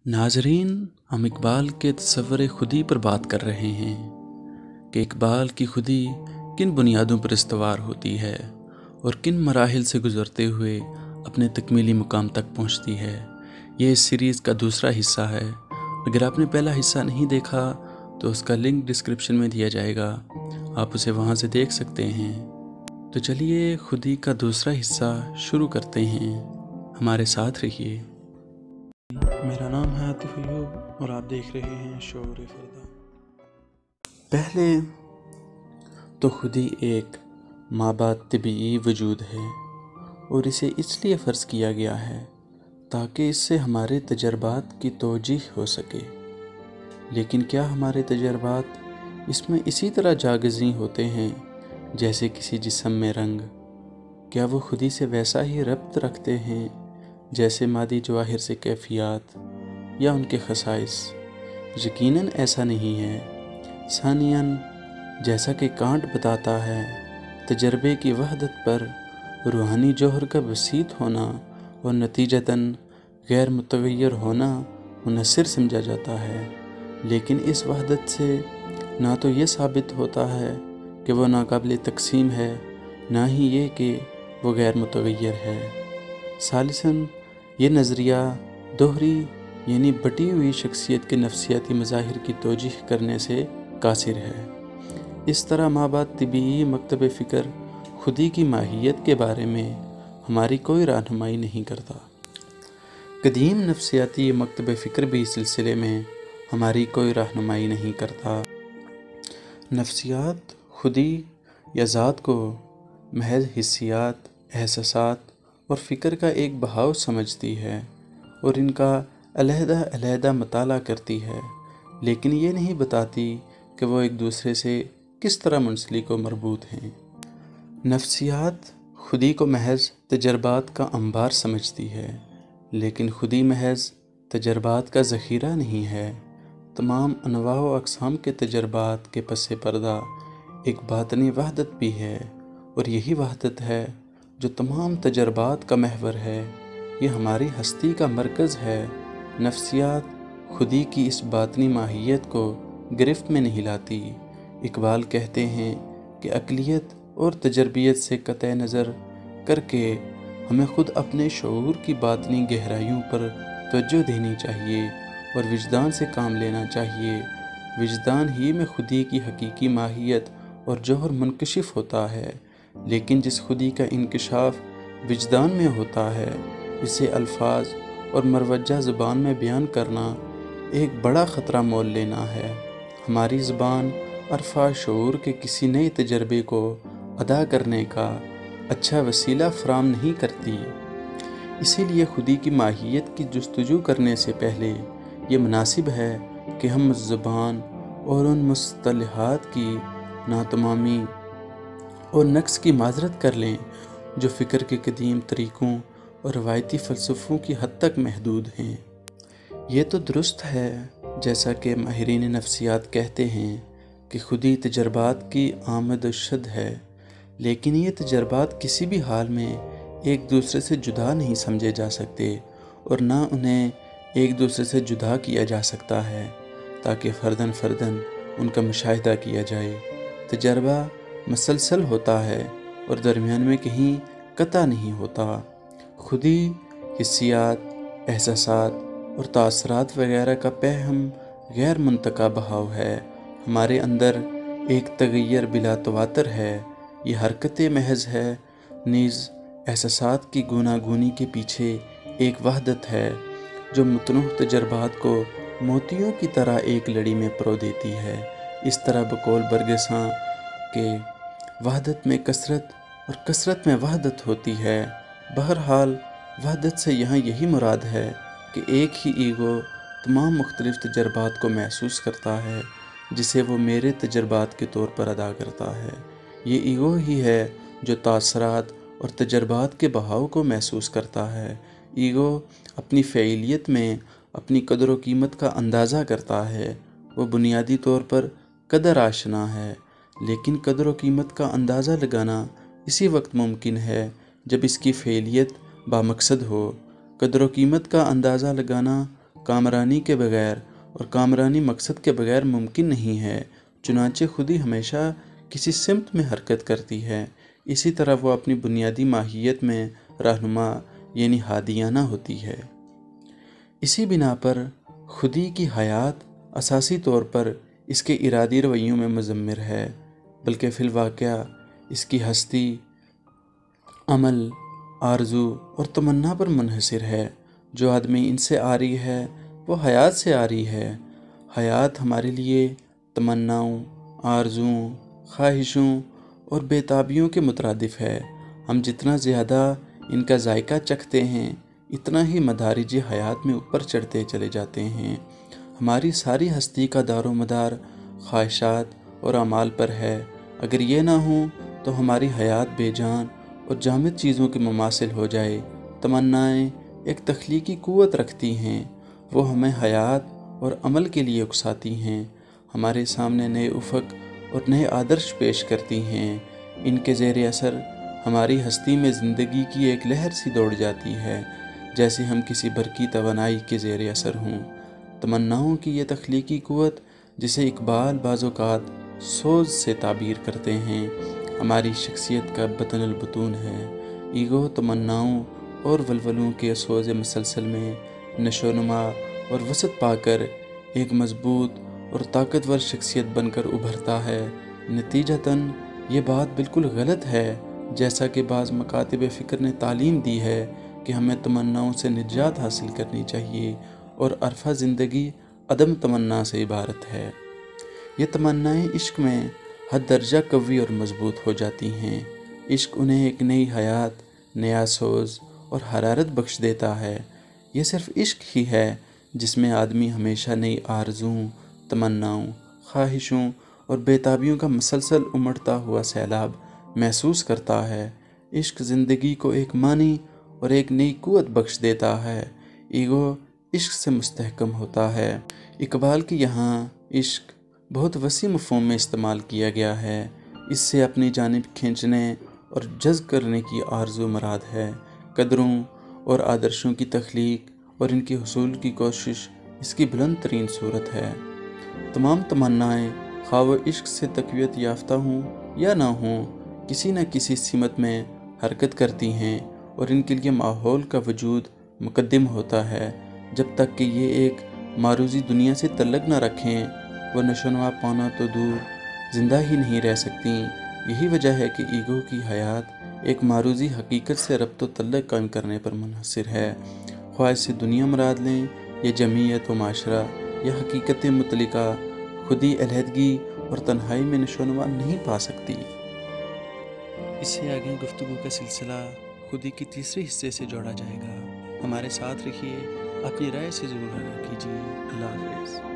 नाजरीन, हम इकबाल के तसव्वुर खुदी पर बात कर रहे हैं कि इकबाल की खुदी किन बुनियादों पर इस्तवार होती है और किन मराहिल से गुज़रते हुए अपने तकमीली मुकाम तक पहुंचती है। ये इस सीरीज़ का दूसरा हिस्सा है। अगर आपने पहला हिस्सा नहीं देखा तो उसका लिंक डिस्क्रिप्शन में दिया जाएगा, आप उसे वहां से देख सकते हैं। तो चलिए खुदी का दूसरा हिस्सा शुरू करते हैं, हमारे साथ रहिए। मेरा नाम है आतिफ अयूब और आप देख रहे हैं शोर फरदा। पहले तो खुदी एक माबाद तबीई वजूद है और इसे इसलिए फ़र्ज़ किया गया है ताकि इससे हमारे तजर्बात की तौजीह हो सके। लेकिन क्या हमारे तजर्बात इसमें इसी तरह जागज़ी होते हैं जैसे किसी जिस्म में रंग? क्या वो खुदी से वैसा ही रब्त रखते हैं जैसे मादी जवाहिर से कैफियत या उनके खसाइस? यकीनन ऐसा नहीं है। सानियन, जैसा कि कांट बताता है, तजर्बे की वहदत पर रूहानी जौहर का वसीत होना और नतीजतन गैर मुतगय्यर होना मुनस्सिर समझा जाता है। लेकिन इस वहदत से ना तो ये साबित होता है कि वो नाकाबिल तकसीम है, ना ही ये कि वो गैर मुतगय्यर है। सालिसन, ये नज़रिया दोहरी यानी बटी हुई शख्सियत के नफ्सियाती मज़ाहिर की तौजीह करने से कासिर है। इस तरह माबाद तिबी मकतब फ़िक्र खुदी की माहियत के बारे में हमारी कोई रहनुमाई नहीं करता। कदीम नफ्सियाती मकतब फ़िक्र भी इस सिलसिले में हमारी कोई रहनुमाई नहीं करता। नफ्सियात खुदी या ज़ात को महज हिस्सियात, एहसासात और फ़िक्र का एक बहाव समझती है और इनका अलहदा मताला करती है, लेकिन ये नहीं बताती कि वो एक दूसरे से किस तरह मुंसलिक व मरबूत हैं। नफ्सियात खुदी को महज तजर्बात का अंबार समझती है, लेकिन खुदी महज तजर्बात का ज़ख़ीरा नहीं है। तमाम अनवा व अक़साम के तजर्बात के पसे पर्दा एक बातनी वहदत भी है, और यही वहदत है जो तमाम तजर्बात का महवर है। ये हमारी हस्ती का मरकज़ है। नफ्सियात खुदी की इस बातनी माहियत को गिरफ्त में नहीं लाती। इकबाल कहते हैं कि अक़लियत और तजर्बियत से कतई नज़र करके हमें ख़ुद अपने शऊर की बातनी गहराइयों पर तवज्जो देनी चाहिए और विजदान से काम लेना चाहिए। विजदान ही में खुदी की हकीकी माहियत और जौहर मुनकशिफ होता है। लेकिन जिस खुदी का इंकशाफ विजदान में होता है, इसे अल्फाज और मरवजा ज़ुबान में बयान करना एक बड़ा ख़तरा मोल लेना है। हमारी ज़ुबान अरफा शऊर के किसी नए तजर्बे को अदा करने का अच्छा वसीला फ़राहम नहीं करती। इसीलिए खुदी की माहियत की जुस्तजू करने से पहले ये मुनासिब है कि हम उस ज़ुबान और उन मुस्तलहात की नातमामी और नक्स की माजरत कर लें जो फ़िक्र के कदीम तरीक़ों और रवायती फ़लसफ़ों की हद तक महदूद हैं। ये तो दुरुस्त है जैसा कि माहिरीन नफ्सियात कहते हैं कि खुदी तजर्बात की आमद शद है, लेकिन ये तजर्बात किसी भी हाल में एक दूसरे से जुदा नहीं समझे जा सकते और ना उन्हें एक दूसरे से जुदा किया जा सकता है ताकि फ़र्दन फ़र्दन उनका मुशाहिदा किया जाए। तजर्बा मसलसल होता है और दरमियान में कहीं कता नहीं होता। खुदी हिस्सियात, एहसासात और तासरात वगैरह का पहम गैर मुंतका बहाव है। हमारे अंदर एक तगय्यर बिला तवातर है। ये हरकत महज है, नीज़ एहसासात की गूनागूनी के पीछे एक वहदत है जो मुतनुह तजर्बात को मोतियों की तरह एक लड़ी में परो देती है। इस तरह बकौल बरगसां के वहदत में कसरत और कसरत में वहदत होती है। बहरहाल वहदत से यहाँ यही मुराद है कि एक ही ईगो तमाम मुख्तलिफ तजर्बात को महसूस करता है जिसे वो मेरे तजर्बात के तौर पर अदा करता है। ये ईगो ही है जो तासरात और तजर्बात के बहाव को महसूस करता है। ईगो अपनी फ़ैलियत में अपनी कदर व कीमत का अंदाज़ा करता है। वो बुनियादी तौर पर कदर आशना है, लेकिन कदर व कीमत का अंदाज़ा लगाना इसी वक्त मुमकिन है जब इसकी फ़ैलियत बामकसद हो। कदर व कीमत का अंदाज़ा लगाना کامرانی کے بغیر اور کامرانی مقصد کے بغیر ممکن نہیں ہے، چنانچہ خود ہی ہمیشہ کسی سمت میں حرکت کرتی ہے، اسی طرح وہ اپنی بنیادی ماہیت میں رہنما یعنی ہادیانہ ہوتی ہے۔ اسی بنا پر خودی کی حیات اساسی طور پر اس کے ارادی رویوں میں مضمر ہے، بلکہ فی الواقع اس کی ہستی، عمل، آرزو اور تمنا پر منحصر ہے۔ جو آدمی ان سے آ رہی ہے وہ حیات سے آ رہی ہے۔ حیات ہمارے لیے تمناؤں، آرزوؤں، خواہشوں اور بیتابیوں کے مترادف ہے۔ ہم جتنا زیادہ ان کا ذائقہ چکھتے ہیں اتنا ہی مدارج حیات میں اوپر چڑھتے چلے جاتے ہیں۔ ہماری ساری ہستی کا دار و مدار خواہشات اور اعمال پر ہے۔ اگر یہ نہ ہوں تو ہماری حیات بے جان اور جامد چیزوں کے مماثل ہو جائے۔ تمنائیں ایک تخلیقی قوت رکھتی ہیں، وہ ہمیں حیات اور عمل کے لیے اکساتی ہیں، ہمارے سامنے نئے افق اور نئے آدرش پیش کرتی ہیں۔ ان کے زیر اثر ہماری ہستی میں زندگی کی ایک لہر سی دوڑ جاتی ہے، جیسے ہم کسی برقی توانائی کے زیر اثر ہوں۔ تمناؤں کی یہ تخلیقی قوت، جسے اقبال بعض اوقات سوز سے تعبیر کرتے ہیں، ہماری شخصیت کا بطن البطون ہے۔ ایگو تمناؤں اور ولولوں کے سوز مسلسل میں نشو و نما اور وسعت پا کر ایک مضبوط اور طاقتور شخصیت بن کر ابھرتا ہے۔ نتیجتاً یہ بات بالکل غلط ہے، جیسا کہ بعض مکاتب فکر نے تعلیم دی ہے کہ ہمیں تمناؤں سے نجات حاصل کرنی چاہیے اور عرفہ زندگی عدم تمنا سے عبارت ہے۔ یہ تمنائیں عشق میں حد درجہ قوی اور مضبوط ہو جاتی ہیں۔ عشق انہیں ایک نئی حیات، نیا سوز اور حرارت بخش دیتا ہے۔ یہ صرف عشق ہی ہے جس میں آدمی ہمیشہ نئی آرزوؤں، تمناؤں، خواہشوں اور بیتابیوں کا مسلسل امڑتا ہوا سیلاب محسوس کرتا ہے۔ عشق زندگی کو ایک معنی اور ایک نئی قوت بخش دیتا ہے۔ ایگو عشق سے مستحکم ہوتا ہے۔ اقبال کے یہاں عشق بہت وسیع مفہوم میں استعمال کیا گیا ہے۔ اس سے اپنی جانب کھینچنے اور جذب کرنے کی آرزو مراد ہے۔ قدروں اور آدرشوں کی تخلیق اور ان کے حصول کی کوشش اس کی بلند ترین صورت ہے۔ تمام تمنائیں خواہ وہ عشق سے تقویت یافتہ ہوں یا نہ ہوں، کسی نہ کسی سمت میں حرکت کرتی ہیں اور ان کے لیے ماحول کا وجود مقدم ہوتا ہے۔ جب تک کہ یہ ایک معروضی دنیا سے تعلق نہ رکھیں، وہ نشو و نما پانا تو دور زندہ ہی نہیں رہ سکتیں۔ یہی وجہ ہے کہ ایگو کی حیات ایک معروضی حقیقت سے ربط و تعلق قائم کرنے پر منحصر ہے، خواہ اس سے دنیا مراد لیں یا جمعیت و معاشرہ یا حقیقت مطلقہ، خودی علیحدگی اور تنہائی میں نشو و نما نہیں پا سکتی۔ اس سے آگے گفتگو کا سلسلہ خودی کے تیسرے حصے سے جوڑا جائے گا۔ ہمارے ساتھ رکھیے، اپنی رائے سے ضرور آگاہ کیجیے۔ اللہ حافظ۔